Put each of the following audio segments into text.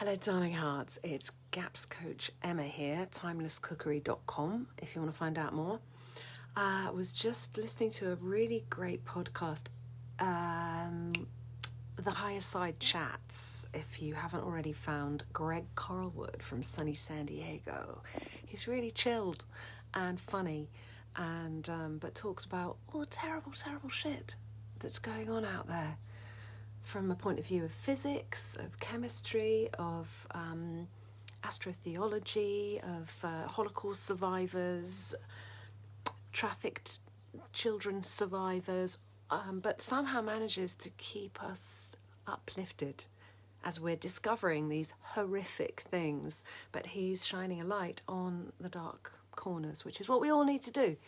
Hello darling hearts, it's GAPS coach Emma here, timelesscookery.com if you want to find out more. I was just listening to a really great podcast, The Higher Side Chats, if you haven't already found Greg Carlwood from sunny San Diego. He's really chilled and funny and but talks about all the terrible shit that's going on out there, from a point of view of physics, of chemistry, of astrotheology, of Holocaust survivors, trafficked children survivors, but somehow manages to keep us uplifted as we're discovering these horrific things. But he's shining a light on the dark corners, which is what we all need to do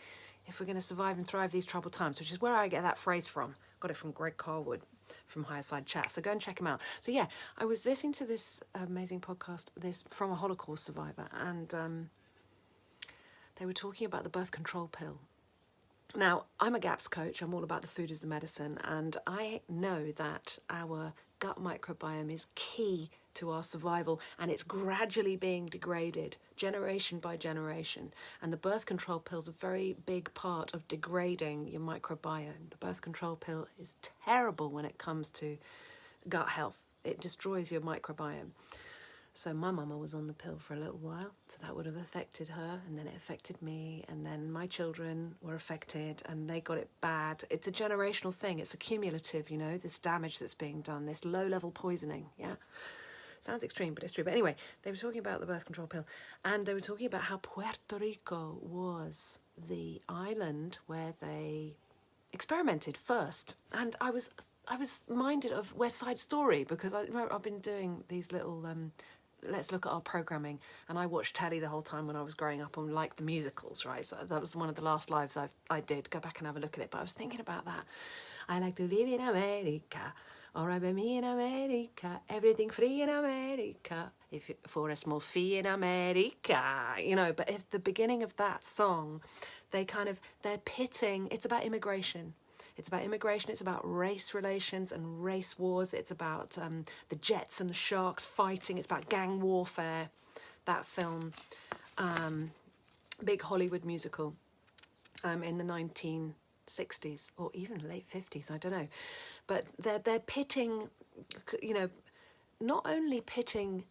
if we're going to survive and thrive these troubled times, which is where I get that phrase from. Got it from Greg Carlwood from Higher Side Chat, so go and check him out. So yeah, I was listening to this amazing podcast, this from a Holocaust survivor, and they were talking about the birth control pill. Now, I'm a GAPS coach, I'm all about the food as the medicine, and I know that our gut microbiome is key to our survival, and it's gradually being degraded generation by generation, and the birth control pill is a very big part of degrading your microbiome. The birth control pill is terrible when it comes to gut health. It destroys your microbiome. So my mama was on the pill for a little while, so that would have affected her, and then it affected me, and then my children were affected and they got it bad. It's a generational thing, it's accumulative, you know, this damage that's being done, this low-level poisoning, yeah? Sounds extreme, but it's true. But anyway, they were talking about the birth control pill, and they were talking about how Puerto Rico was the island where they experimented first. And I was minded of West Side Story, because I've been doing these little let's look at our programming, and I watched telly the whole time when I was growing up on like the musicals, right? So that was one of the last lives I did. Go back and have a look at it. But I was thinking about that. I like to live in America. Alright by me in America, everything free in America, if for a small fee in America, you know. But if the beginning of that song, they're pitting, it's about immigration. It's about immigration, it's about race relations and race wars, it's about the Jets and the Sharks fighting, it's about gang warfare. That film, big Hollywood musical in the 1960s or even late 50s, I don't know. But they're pitting, you know, not only pitting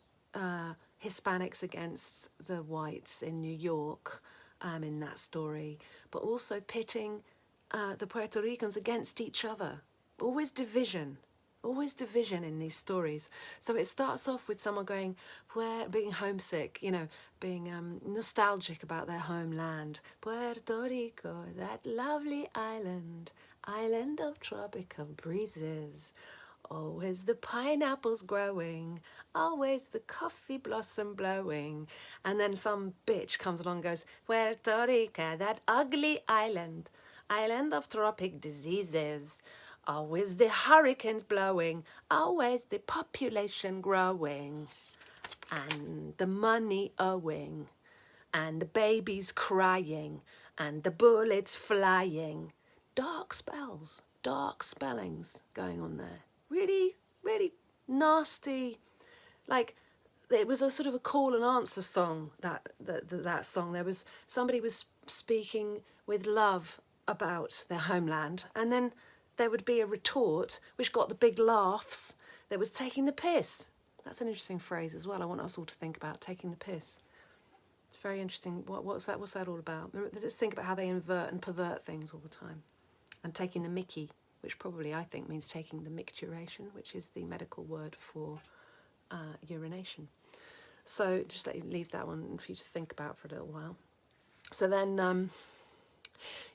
Hispanics against the whites in New York in that story, but also pitting the Puerto Ricans against each other. Always division in these stories. So it starts off with someone being homesick, you know, being nostalgic about their homeland. Puerto Rico, that lovely island of tropical breezes. Always the pineapples growing, always the coffee blossom blowing. And then some bitch comes along and goes, Puerto Rico, that ugly island of tropic diseases. Always the hurricanes blowing, always the population growing, and the money owing, and the babies crying, and the bullets flying. Dark spellings going on there. Really, really nasty. Like, it was a sort of a call and answer song, that song. Somebody was speaking with love about their homeland, and then there would be a retort which got the big laughs that was taking the piss. That's an interesting phrase as well. I want us all to think about taking the piss. It's very interesting. What's that all about? Let's think about how they invert and pervert things all the time. And taking the mickey, which probably I think means taking the micturition, which is the medical word for urination. So just leave that one for you to think about for a little while. So then,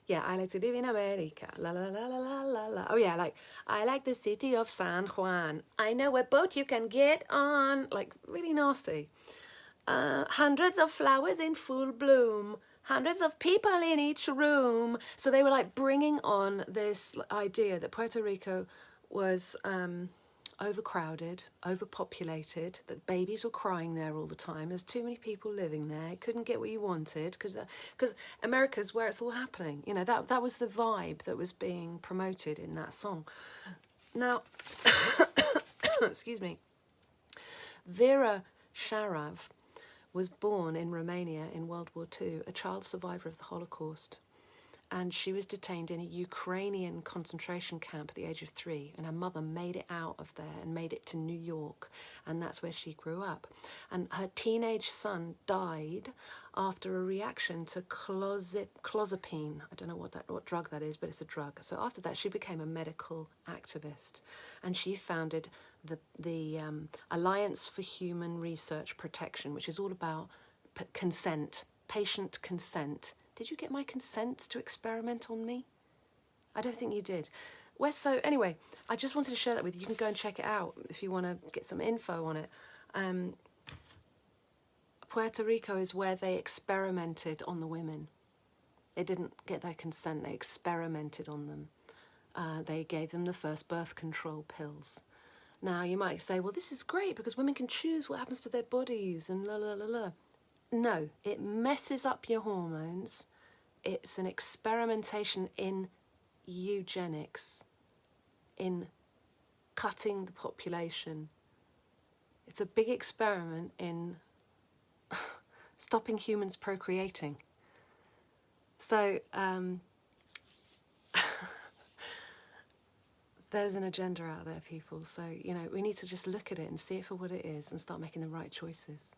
yeah, I like to live in America, la la la la la la la. Oh yeah, like, I like the city of San Juan. I know a boat you can get on. Like, really nasty. Hundreds of flowers in full bloom. Hundreds of people in each room. So they were like bringing on this idea that Puerto Rico was overcrowded, overpopulated, that babies were crying there all the time. There's too many people living there. You couldn't get what you wanted because America's where it's all happening. You know, that was the vibe that was being promoted in that song. Now, excuse me. Vera Sharon was born in Romania in World War II, a child survivor of the Holocaust. And she was detained in a Ukrainian concentration camp at the age of 3. And her mother made it out of there and made it to New York. And that's where she grew up. And her teenage son died after a reaction to clozapine. I don't know what drug that is, but it's a drug. So after that, she became a medical activist. And she founded the Alliance for Human Research Protection, which is all about consent, patient consent. Did you get my consent to experiment on me? I don't think you did. So anyway, I just wanted to share that with you. You can go and check it out if you want to get some info on it. Puerto Rico is where they experimented on the women. They didn't get their consent. They experimented on them. They gave them the first birth control pills. Now, you might say, well, this is great because women can choose what happens to their bodies and la, la, la, la. No, it messes up your hormones. It's an experimentation in eugenics, in cutting the population. It's a big experiment in stopping humans procreating. So there's an agenda out there, people. So, we need to just look at it and see it for what it is and start making the right choices,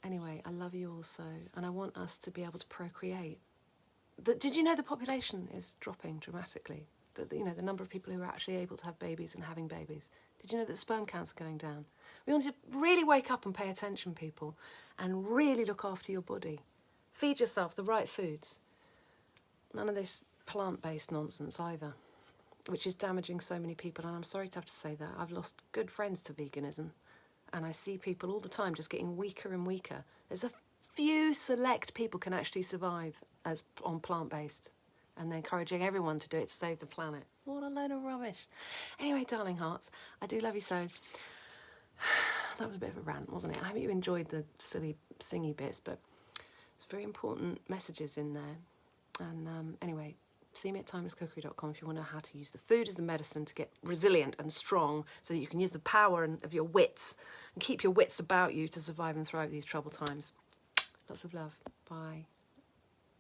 Anyway, I love you all so, and I want us to be able to procreate. Did you know the population is dropping dramatically? The number of people who are actually able to have babies and having babies. Did you know that sperm counts are going down? We want to really wake up and pay attention, people, and really look after your body. Feed yourself the right foods. None of this plant-based nonsense either, which is damaging so many people, and I'm sorry to have to say that. I've lost good friends to veganism. And I see people all the time just getting weaker and weaker. There's a few select people can actually survive on plant-based. And they're encouraging everyone to do it to save the planet. What a load of rubbish. Anyway, darling hearts, I do love you so. That was a bit of a rant, wasn't it? I hope you enjoyed the silly singy bits, but it's very important messages in there. And anyway, see me at timelesscookery.com if you want to know how to use the food as the medicine to get resilient and strong so that you can use the power of your wits and keep your wits about you to survive and thrive these troubled times. Lots of love. Bye.